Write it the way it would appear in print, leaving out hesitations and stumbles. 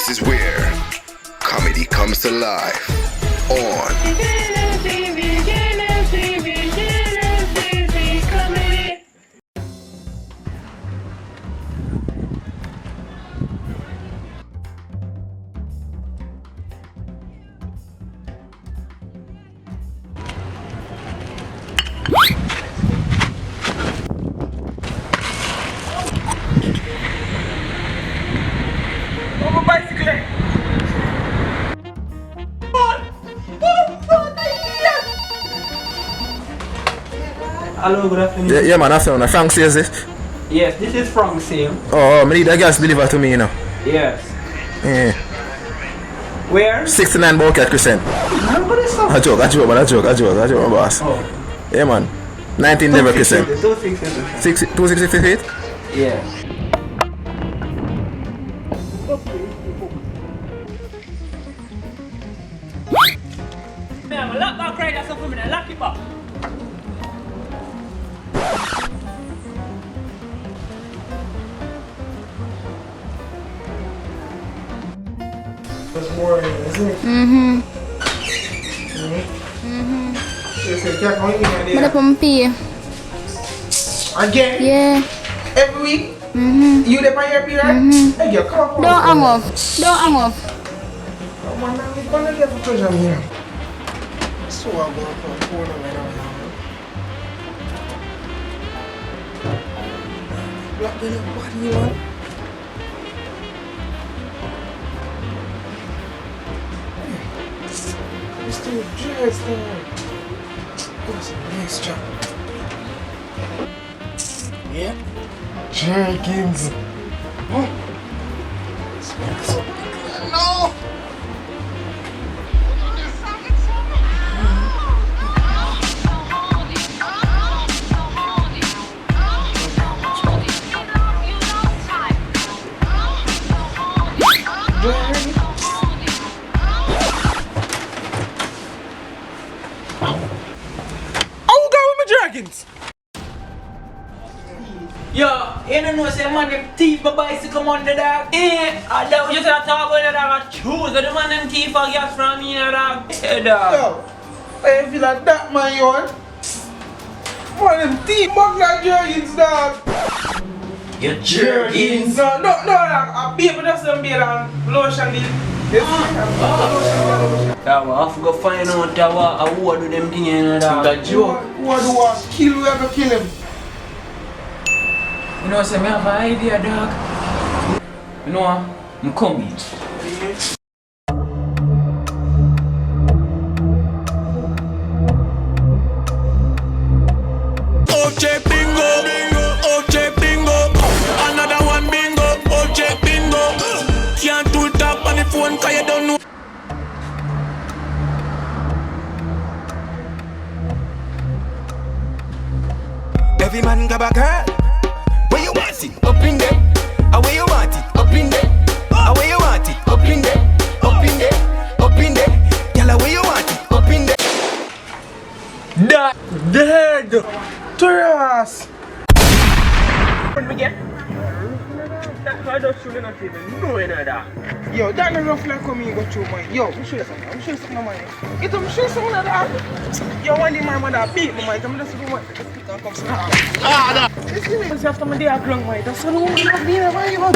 This is where comedy comes to life on Hello, good afternoon. Yeah, man, afternoon. Frank says it. Yes, this is Frank same. Oh, I need a gas delivered to me, you know. Yes. Yeah. Where? 69 Bowcat Crescent. I joke, my boss. Oh. Yeah, man. 19 Never Crescent. 260 feet? Yeah. Man, lock that crate, that's something that lock it up. There's more in it, isn't it? Mana Pompi? Again? Yeah. Every week? You there by your period? Hey, girl, come on. Don't hang up. Don't hang up. Come on, now we're gonna get the pleasure here. So I'm going to put a phone on right now. Block the little body, man. Mr. Dresden. That's a nice job. Yeah. Jenkins. Oh. No. Yo, you don't know say man them thief my bicycle on the dog. I don't just talk about the dog. I choose the man them thief a gas from me dog. Hey dog. Yo, I feel like that man you want. Man them teeth bug like Jergens dog. You jerkins. No, dog. A baby just some beer and lotion in. That I have to go find out that what do them thing in dog. That joke. What do I kill we ever kill him? You know say me have an idea dog. You know I'm coming. OJ bingo, OJ bingo, another one bingo, OJ bingo. Can't do it up on the phone 'cause you don't know. Every man got a girl. Where you want it? Up in there. Where you want it? Up in there. Where you want it? Up in there. Up in there. Up in there. Yalla, where you want it? Up in there. That dead to your ass. When we get that I don't shoot not even know that. Yo, that no rough like come here go through mine. Yo, I'm sure something. I'm sure something of mine. I'm sure something of that. Yo, one day my mother beat me, mate. I'm just going to come sit down. This is after my day I grown, mate. That's what I'm going to be, man.